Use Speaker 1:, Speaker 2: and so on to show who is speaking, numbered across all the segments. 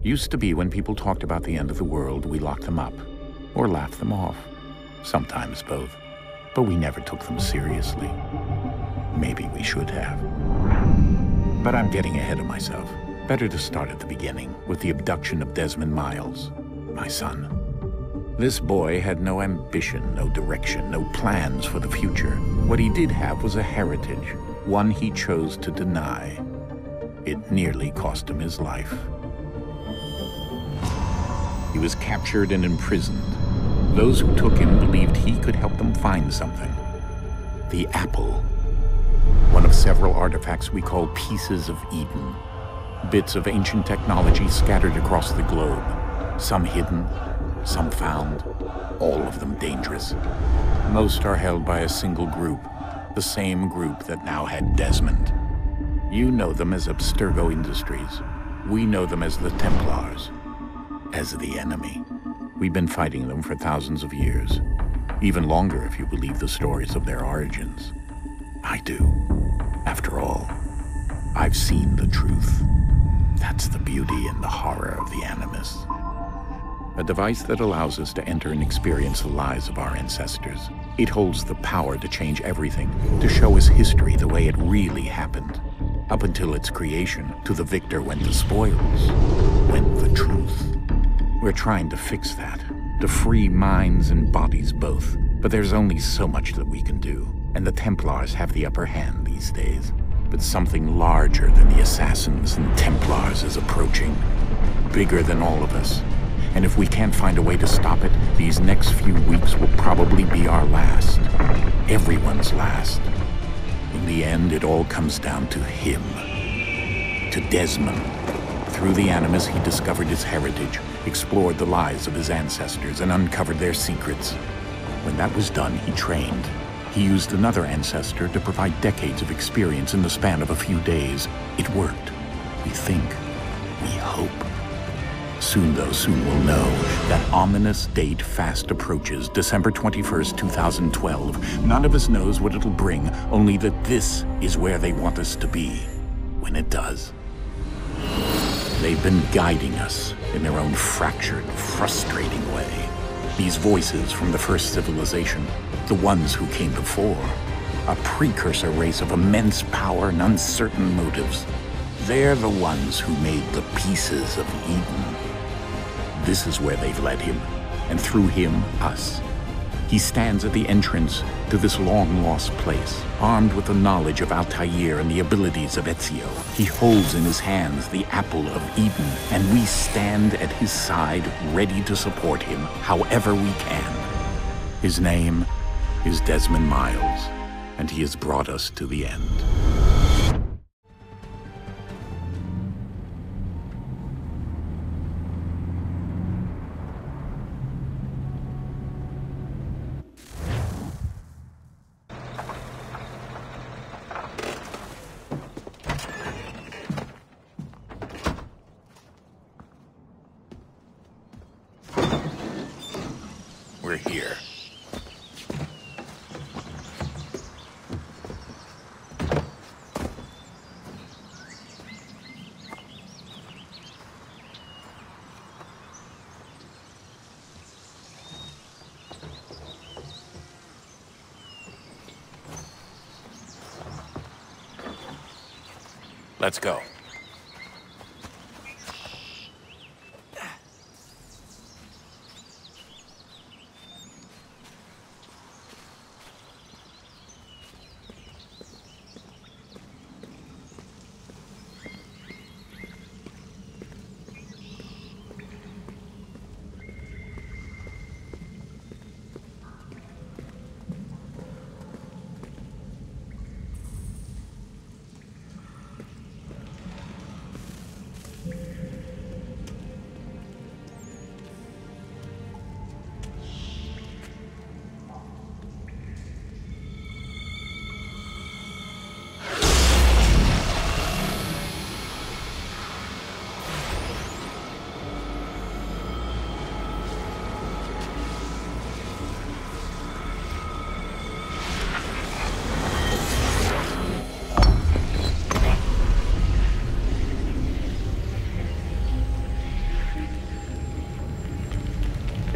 Speaker 1: Used to be when people talked about the end of the world, we locked them up, or laughed them off. Sometimes both. But we never took them seriously. Maybe we should have. But I'm getting ahead of myself. Better to start at the beginning, with the abduction of Desmond Miles, my son. This boy had no ambition, no direction, no plans for the future. What he did have was a heritage, one he chose to deny. It nearly cost him his life. He was captured and imprisoned. Those who took him believed he could help them find something. The apple. One of several artifacts we call Pieces of Eden. Bits of ancient technology scattered across the globe. Some hidden, some found, all of them dangerous. Most are held by a single group, the same group that now had Desmond. You know them as Abstergo Industries. We know them as the Templars, as the enemy. We've been fighting them for thousands of years, even longer if you believe the stories of their origins. I do. After all, I've seen the truth. That's the beauty and the horror of the Animus. A device that allows us to enter and experience the lives of our ancestors. It holds the power to change everything, to show us history the way it really happened. Up until its creation, to the victor went the spoils, went the truth. We're trying to fix that, to free minds and bodies both. But there's only so much that we can do, and the Templars have the upper hand these days. But something larger than the Assassins and Templars is approaching, bigger than all of us. And if we can't find a way to stop it, these next few weeks will probably be our last. Everyone's last. In the end, it all comes down to him. To Desmond. Through the Animus, he discovered his heritage, explored the lives of his ancestors, and uncovered their secrets. When that was done, he trained. He used another ancestor to provide decades of experience in the span of a few days. It worked. We think. We hope. Soon, though, soon we'll know. That ominous date fast approaches, December 21st, 2012. None of us knows what it'll bring, only that this is where they want us to be, when it does. They've been guiding us in their own fractured, frustrating way. These voices from the first civilization, the ones who came before, a precursor race of immense power and uncertain motives. They're the ones who made the Pieces of Eden. This is where they've led him, and through him, us. He stands at the entrance to this long-lost place, armed with the knowledge of Altair and the abilities of Ezio. He holds in his hands the Apple of Eden, and we stand at his side, ready to support him however we can. His name is Desmond Miles, and he has brought us to the end. We're here. Let's go.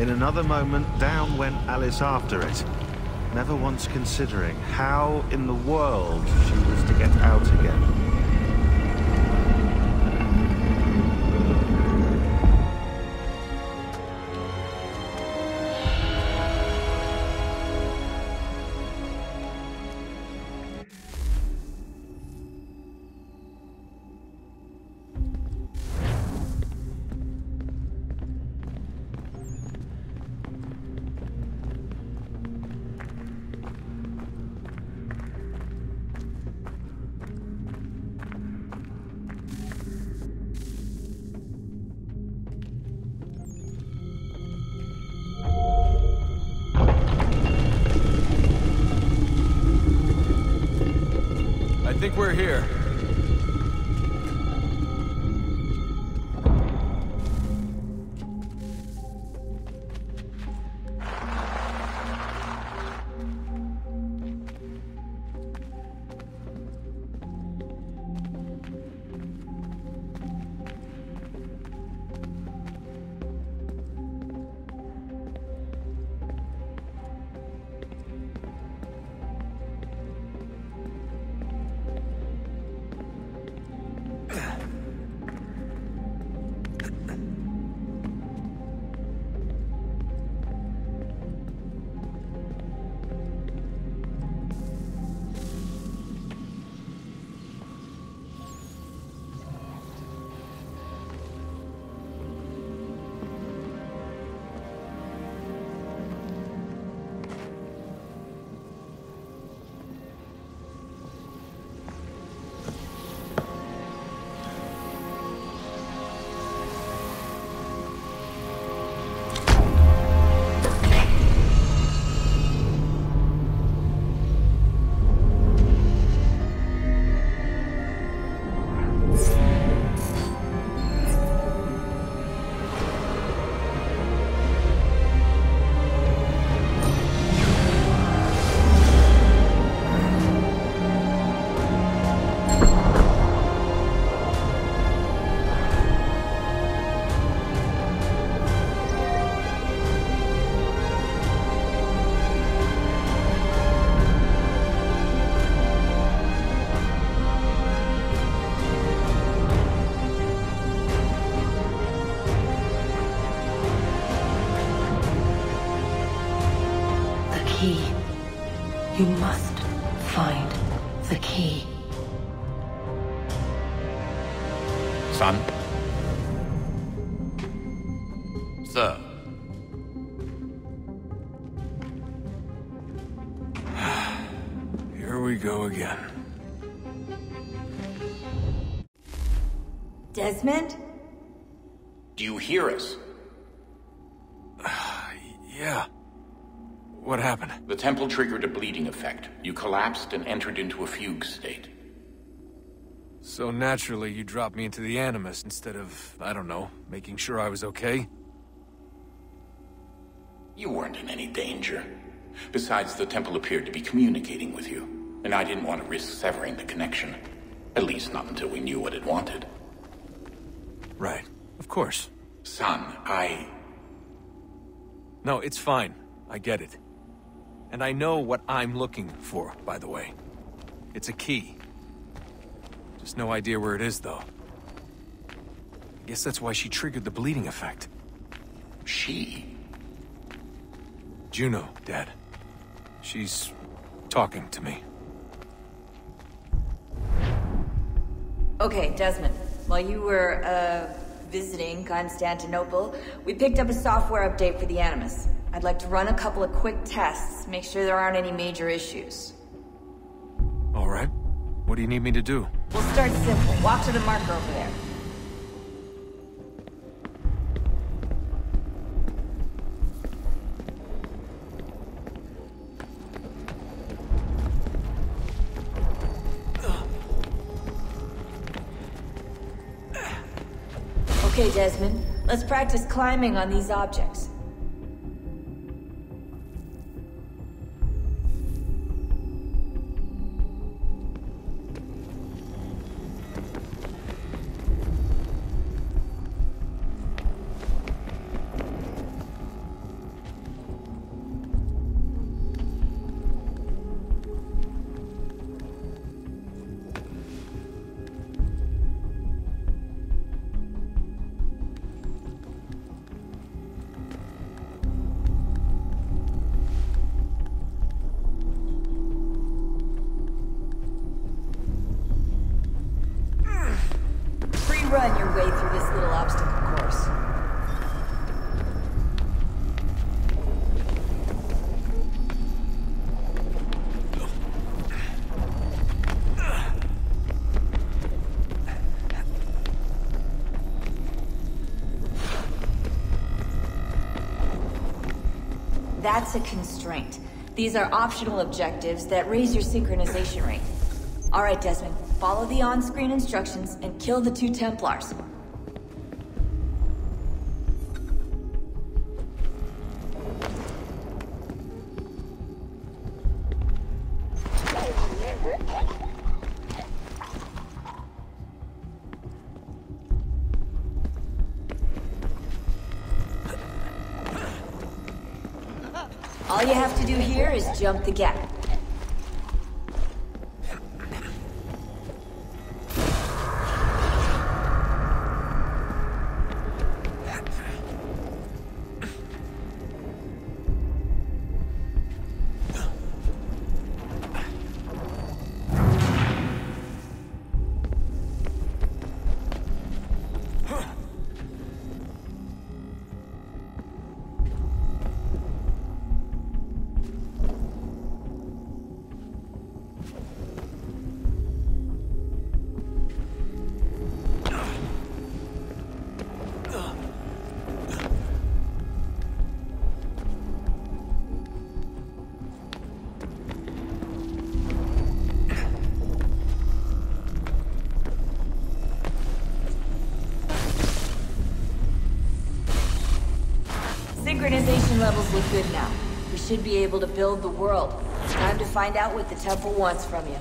Speaker 2: In another moment, down went Alice after it, never once considering how in the world she was to get out again.
Speaker 3: I think we're here.
Speaker 4: You must find the key.
Speaker 1: Son?
Speaker 3: Sir. Here we go again.
Speaker 5: Desmond?
Speaker 1: Do you hear us?
Speaker 3: Yeah. What happened?
Speaker 1: The temple triggered a bleeding effect. You collapsed and entered into a fugue state.
Speaker 3: So naturally, you dropped me into the Animus instead of, I don't know, making sure I was okay?
Speaker 1: You weren't in any danger. Besides, the temple appeared to be communicating with you, and I didn't want to risk severing the connection. At least not until we knew what it wanted.
Speaker 3: Right. Of course.
Speaker 1: Son,
Speaker 3: No, it's fine. I get it. And I know what I'm looking for, by the way. It's a key. Just no idea where it is, though. I guess that's why she triggered the bleeding effect.
Speaker 1: She?
Speaker 3: Juno, Dad. She's talking to me.
Speaker 5: Okay, Desmond. While you were, visiting Constantinople, we picked up a software update for the Animus. I'd like to run a couple of quick tests, make sure there aren't any major issues.
Speaker 3: All right. What do you need me to do?
Speaker 5: We'll start simple. Walk to the marker over there. Okay, Desmond. Let's practice climbing on these objects. run your way through this little obstacle course. That's a constraint. These are optional objectives that raise your synchronization rate. All right, Desmond, follow the on-screen instructions and kill the 2 Templars. All you have to do here is jump the gap. Synchronization levels look good now. We should be able to build the world. Time to find out what the temple wants from you.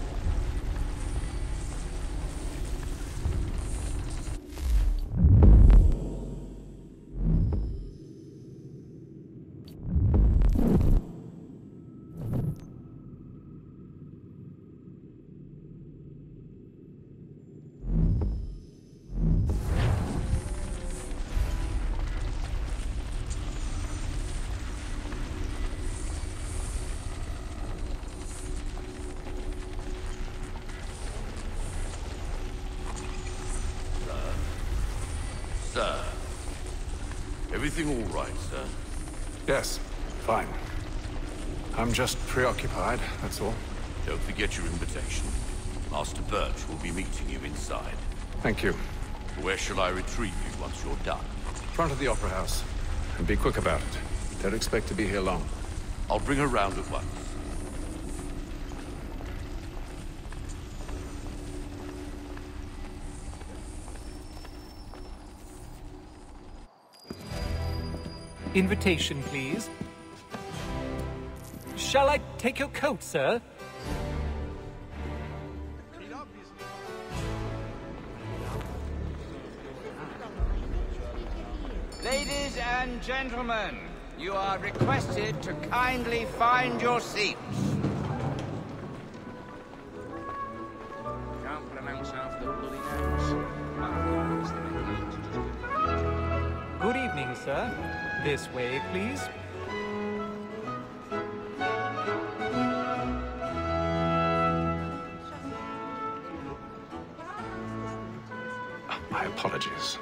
Speaker 6: Sir. Everything all right, sir?
Speaker 3: Yes, fine. I'm just preoccupied, that's all.
Speaker 6: Don't forget your invitation. Master Birch will be meeting you inside.
Speaker 3: Thank you.
Speaker 6: Where shall I retrieve you once you're done?
Speaker 3: Front of the Opera House. And be quick about it. Don't expect to be here long.
Speaker 6: I'll bring her round at once.
Speaker 7: Invitation, please. Shall I take your coat, sir?
Speaker 8: Ladies and gentlemen, you are requested to kindly find your seats. Compliments after bloody nose.
Speaker 7: Good evening, sir. This way, please.
Speaker 3: My apologies.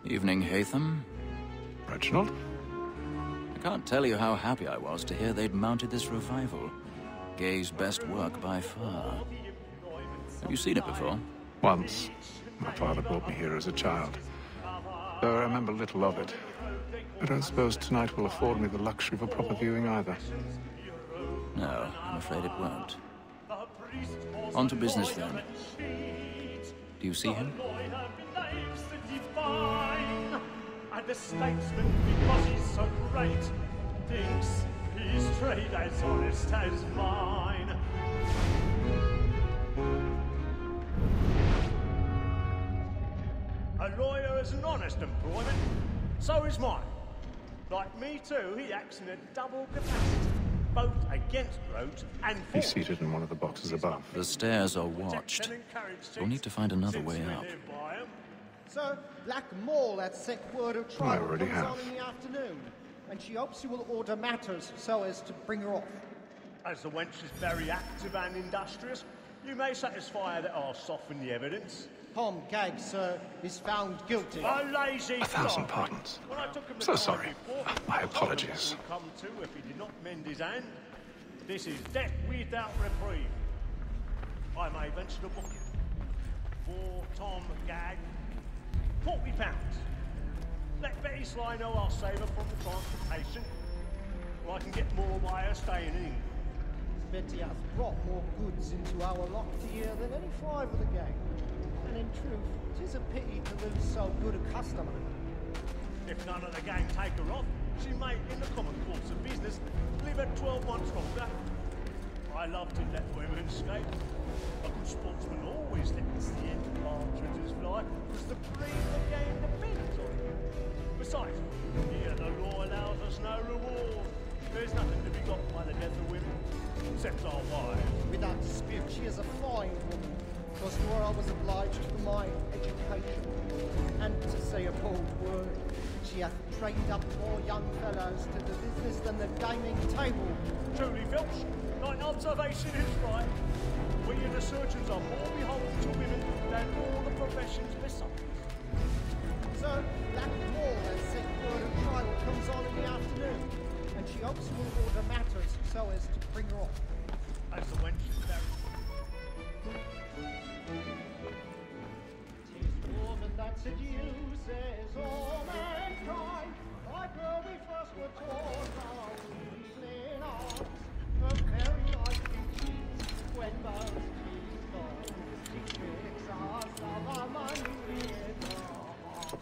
Speaker 9: Evening, Haytham.
Speaker 3: Reginald?
Speaker 9: I can't tell you how happy I was to hear they'd mounted this revival. Gay's best work by far. Have you seen it before?
Speaker 3: Once. My father brought me here as a child. Though I remember little of it. I don't suppose tonight will afford me the luxury of a proper viewing either.
Speaker 9: No, I'm afraid it won't. On to business then. Do you see him?
Speaker 10: And the statesman, because he's so great, thinks his trade as honest as mine. A lawyer is an honest employment, so is mine. Like me too, he acts in a double capacity, both against roads and for.
Speaker 3: He's seated in one of the boxes above.
Speaker 9: The stairs are watched. We'll need to find another way up.
Speaker 11: Sir, Black Mole has sent word of trial
Speaker 12: I already
Speaker 11: comes
Speaker 12: have.
Speaker 11: on in the afternoon, and she hopes you will order matters so as to bring her off.
Speaker 10: As the wench is very active and industrious, you may satisfy her that I'll soften the evidence.
Speaker 11: Tom Gag, sir, is found guilty.
Speaker 10: A lazy
Speaker 12: 1,000
Speaker 10: dog.
Speaker 12: pardons.
Speaker 10: When I took him the
Speaker 12: So
Speaker 10: time
Speaker 12: sorry.
Speaker 10: before,
Speaker 12: My apologies.
Speaker 10: I told him what he'd come to if he did not mend his hand. This is death without reprieve. I may venture to book it. For Tom Gag, £40. Let Betty Sly know I'll save her from the transportation, or I can get more by her staying in England.
Speaker 11: Betty has brought more goods into our lock here than any five of the gang. And in truth, 'tis a pity to lose so good a customer.
Speaker 10: If none of the gang take her off, she may, in the common course of business, live at 12 months longer. I love to let women escape. A good sportsman always lets the end of partridges fly, because the breed of the game depends on it. Besides, here the law allows us no reward. There's nothing to be got by the death of women, except our wives.
Speaker 11: Without dispute, she is a fine woman. Because to her I was obliged for my education. And to say a bold word, she hath trained up more young fellows to the business than the gaming table.
Speaker 10: Truly, Filch, thine observation is right. We and the surgeons are more beholden to women than all the professions besides.
Speaker 11: Sir, Black Mole has sent word of trial comes on in the afternoon, and she hopes you will order matters so as to bring her off.
Speaker 10: As the wench is very...
Speaker 11: Woman that seduces all mankind, like her we first were taught our weakling arms. Her very life in cheats, when most she's gone, she tricks us of our money with her hearts.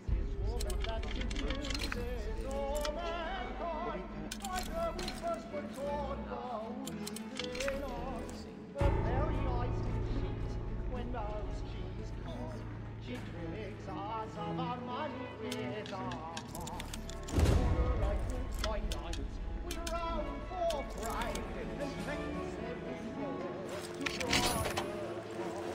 Speaker 11: This woman that seduces all mankind, like her we first were taught our weakling arms. Her very life in cheats, when most she's gone, she tricks us of our money with our hearts. For like good by night, we round for pride, and practice every floor to drive her cross.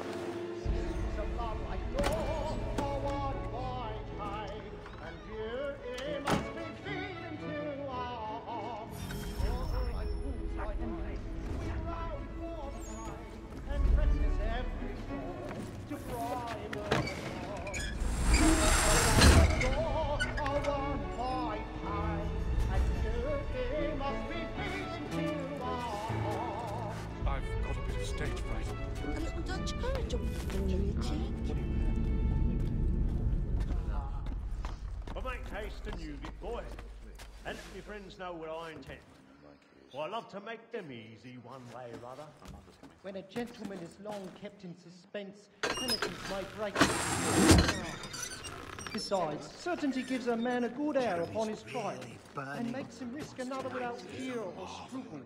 Speaker 11: She's a blood like law, forward by tide, and here it must be feeding to our hearts. For like fools by night, we round for pride, and practice every floor to drive her cross.
Speaker 12: I've got a bit of stage fright.
Speaker 13: A little Dutch courage on your cheek.
Speaker 10: But make haste and you get boy, and let me friends know what I intend. For I love to make them easy one way or other.
Speaker 11: When a gentleman is long kept in suspense, penalties may break. Besides, certainty gives a man a good air upon his trial, and makes him risk another without fear or scruple.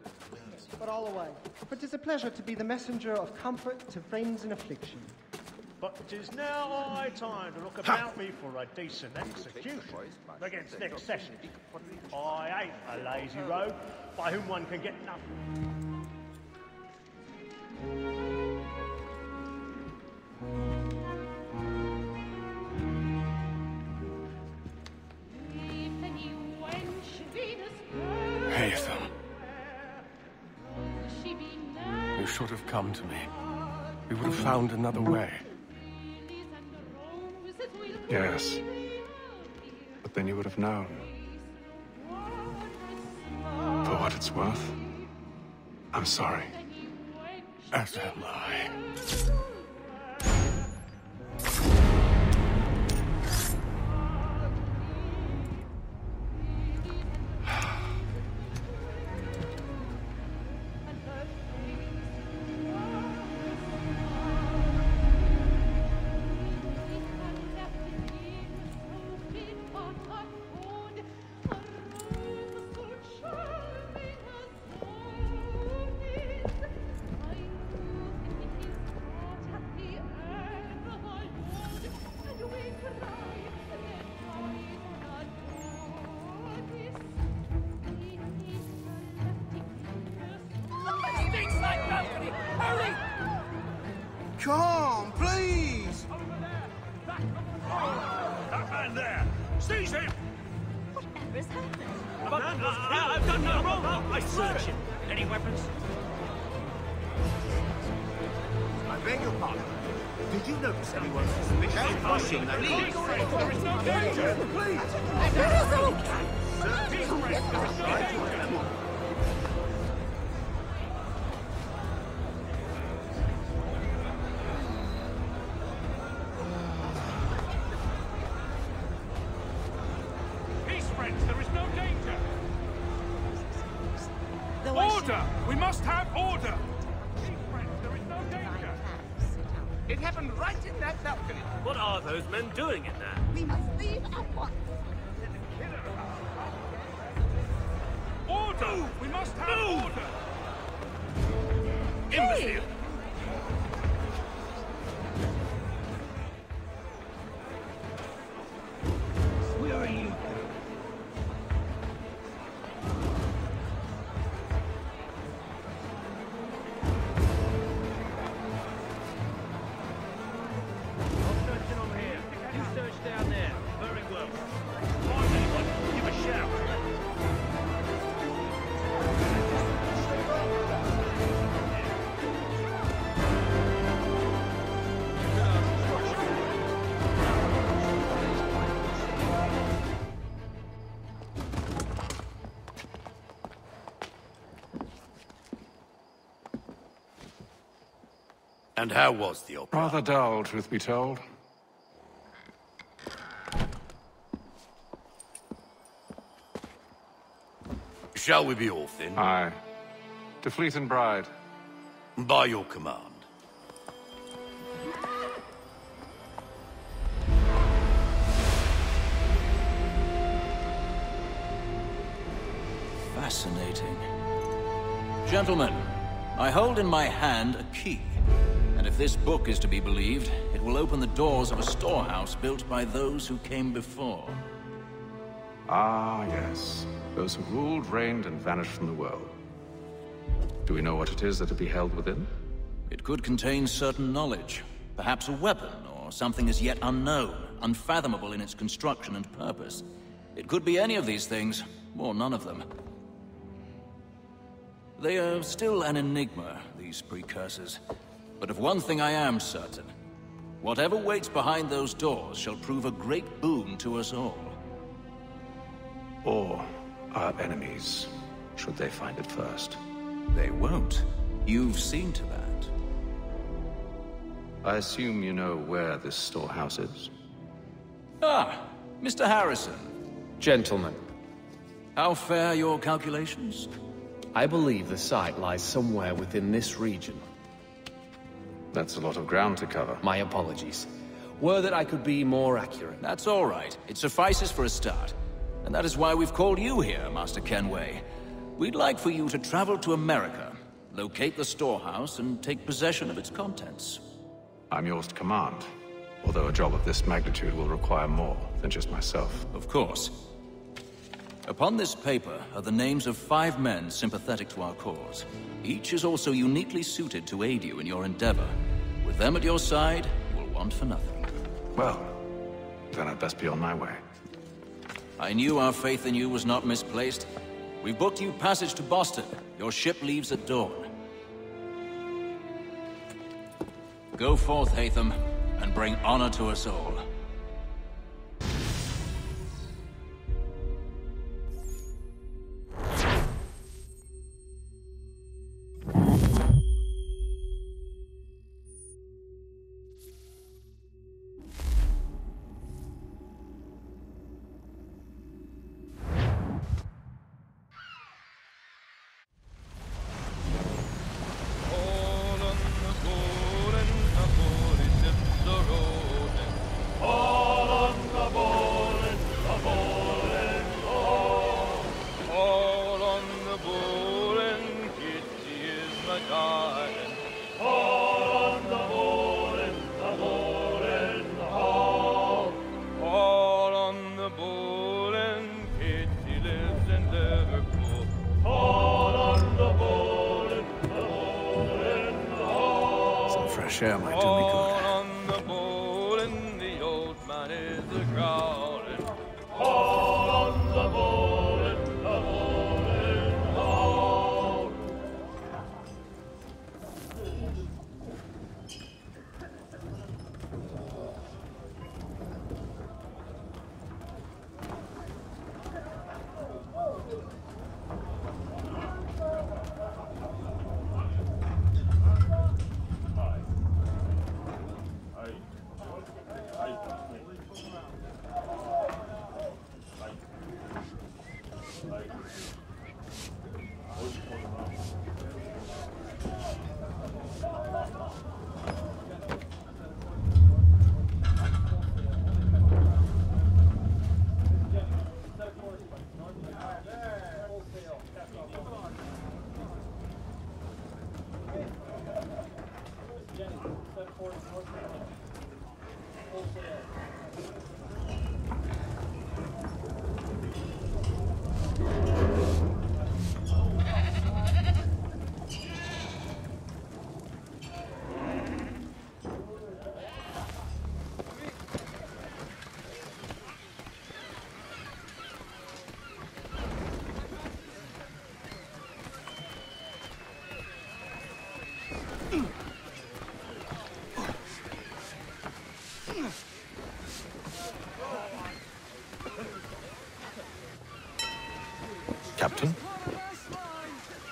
Speaker 11: But all away, for 'tis a pleasure to be the messenger of comfort to friends in affliction.
Speaker 10: But 'tis now high time to look about me for a decent execution against next session. I ain't a lazy rogue by whom one can get nothing.
Speaker 12: Hatham. You should have come to me. We would have found another way. Yes. But then you would have known. For what it's worth, I'm sorry. As am I.
Speaker 14: Come, please!
Speaker 10: man there! Seize him!
Speaker 13: Whatever has happened?
Speaker 10: I've done no wrong! I search him! Any weapons?
Speaker 8: I beg your pardon. Did you notice anyone suspicious pushing that lead?
Speaker 10: There is no danger! Please! Peace, friends! There is no danger! Order! We must have order! Peace, friends! There is no danger!
Speaker 8: It happened right in that balcony.
Speaker 10: What are those men doing in there?
Speaker 13: We must leave at once.
Speaker 10: Order! We must have order!
Speaker 13: Hey!
Speaker 10: Where are you? I'm searching on here. You search down there. Very well. Find anyone, give a shout.
Speaker 6: And how was the opera?
Speaker 12: Rather dull, truth be told.
Speaker 6: Shall we be off then?
Speaker 12: Aye. To Fleet and Bride.
Speaker 6: By your command.
Speaker 9: Fascinating. Gentlemen, I hold in my hand a key. And if this book is to be believed, it will open the doors of a storehouse built by those who came before.
Speaker 12: Ah, yes. Those who ruled, reigned, and vanished from the world. Do we know what it is that will be held within?
Speaker 9: It could contain certain knowledge. Perhaps a weapon, or something as yet unknown, unfathomable in its construction and purpose. It could be any of these things, or none of them. They are still an enigma, these precursors. But of one thing I am certain. Whatever waits behind those doors shall prove a great boon to us all.
Speaker 12: Or our enemies, should they find it first.
Speaker 9: They won't. You've seen to that.
Speaker 12: I assume you know where this storehouse is?
Speaker 9: Ah, Mr. Harrison.
Speaker 14: Gentlemen.
Speaker 9: How fare your calculations?
Speaker 14: I believe the site lies somewhere within this region.
Speaker 12: That's a lot of ground to cover.
Speaker 14: My apologies. Were that I could be more accurate.
Speaker 9: That's all right. It suffices for a start. And that is why we've called you here, Master Kenway. We'd like for you to travel to America, locate the storehouse, and take possession of its contents.
Speaker 12: I'm yours to command. Although a job of this magnitude will require more than just myself.
Speaker 9: Of course. Upon this paper are the names of 5 men sympathetic to our cause. Each is also uniquely suited to aid you in your endeavor. With them at your side, you will want for nothing.
Speaker 12: Well, then I'd best be on my way.
Speaker 9: I knew our faith in you was not misplaced. We've booked you passage to Boston. Your ship leaves at dawn. Go forth, Hatham, and bring honor to us all.
Speaker 12: Fresh air might do me good.
Speaker 10: On the bowl and the old man is a growling.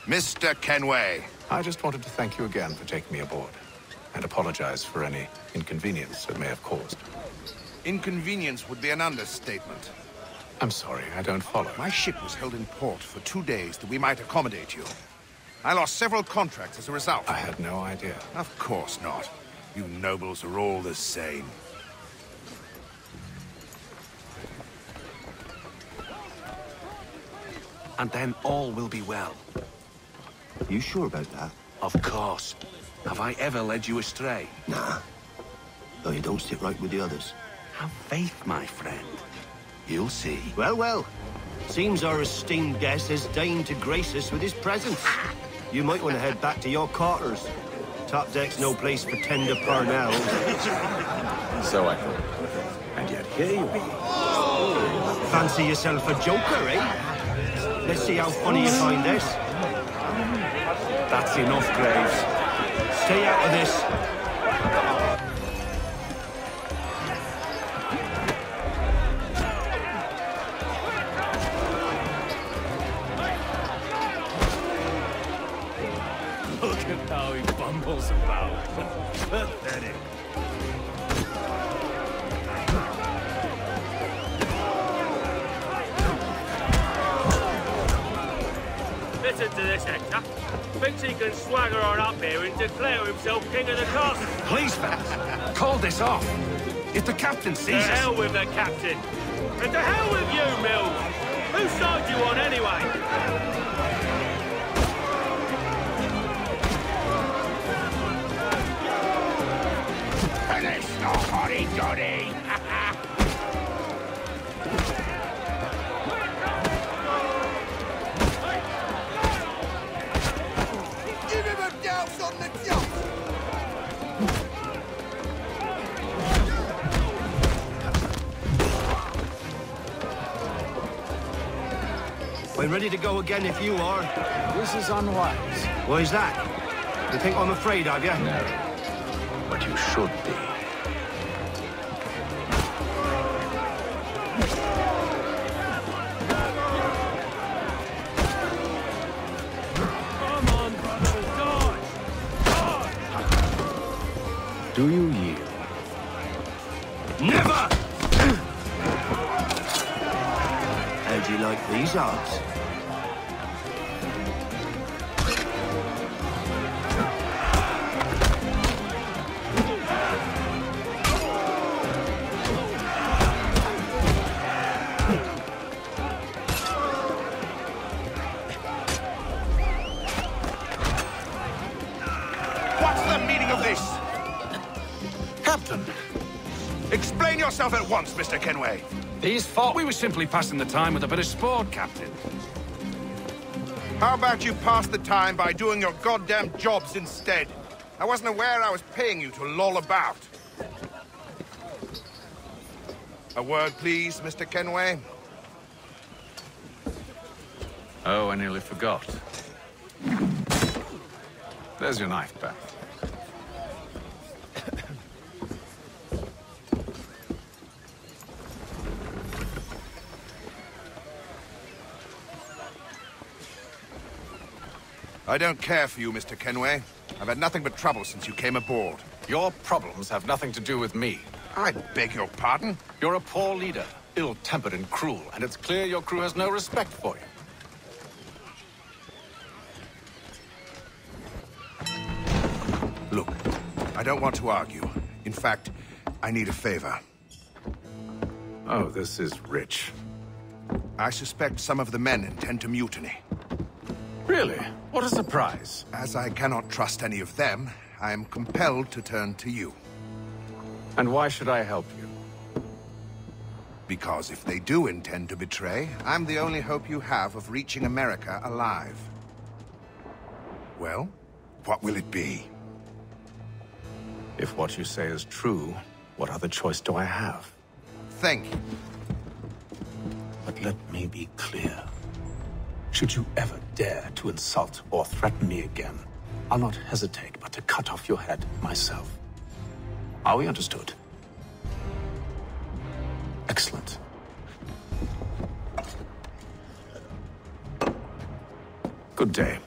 Speaker 15: Mr. Kenway.
Speaker 12: I just wanted to thank you again for taking me aboard, and apologize for any inconvenience it may have caused.
Speaker 15: Inconvenience would be an understatement.
Speaker 12: I'm sorry, I don't follow.
Speaker 15: My ship was held in port for 2 days that we might accommodate you. I lost several contracts as a result.
Speaker 12: I had no idea.
Speaker 15: Of course not. You nobles are all the same.
Speaker 6: And then all will be well.
Speaker 16: You sure about that?
Speaker 6: Of course. Have I ever led you astray?
Speaker 16: Nah. Though you don't sit right with the others.
Speaker 6: Have faith, my friend. You'll see.
Speaker 16: Well, well. Seems our esteemed guest has deigned to grace us with his presence. You might want to head back to your quarters. Top deck's no place for tender parnells.
Speaker 12: So I thought. And yet here you are.
Speaker 16: Fancy yourself a joker, eh? Let's see how funny you find this.
Speaker 6: That's enough, Graves.
Speaker 16: Stay out of this.
Speaker 6: Look at how he bumbles about. Pathetic.
Speaker 10: Listen to this, Hector. Thinks he can swagger on up here and declare himself king of the castle.
Speaker 6: Please, Vance, call this off. If the captain sees us...
Speaker 10: To hell with the captain. And to hell with you, Mills. Whose side you on, anyway?
Speaker 15: Finish the hotty-toddy! Give him a douse on the jump!
Speaker 16: We're ready to go again if you are.
Speaker 12: This is unwise.
Speaker 16: Why is that? You think I'm afraid of you?
Speaker 12: No. But you should be.
Speaker 10: Come on, brothers, die!
Speaker 12: Do you yield?
Speaker 16: Never! How'd you like these odds?
Speaker 15: What's the meaning of this? Captain! Explain yourself at once, Mr. Kenway.
Speaker 6: These fought. We were simply passing the time with a bit of sport, Captain.
Speaker 15: How about you pass the time by doing your goddamn jobs instead? I wasn't aware I was paying you to loll about. A word, please, Mr. Kenway.
Speaker 12: Oh, I nearly forgot. There's your knife, Beth.
Speaker 15: I don't care for you, Mr. Kenway. I've had nothing but trouble since you came aboard.
Speaker 12: Your problems have nothing to do with me.
Speaker 15: I beg your pardon?
Speaker 12: You're a poor leader, ill-tempered and cruel, and it's clear your crew has no respect for you.
Speaker 15: Look, I don't want to argue. In fact, I need a favor.
Speaker 12: Oh, this is rich.
Speaker 15: I suspect some of the men intend to mutiny.
Speaker 12: Really? What a surprise.
Speaker 15: As I cannot trust any of them, I am compelled to turn to you.
Speaker 12: And why should I help you?
Speaker 15: Because if they do intend to betray, I'm the only hope you have of reaching America alive. Well, what will it be?
Speaker 12: If what you say is true, what other choice do I have?
Speaker 15: Thank you.
Speaker 12: But let me be clear. Should you ever dare to insult or threaten me again, I'll not hesitate but to cut off your head myself. Are we understood? Excellent. Good day.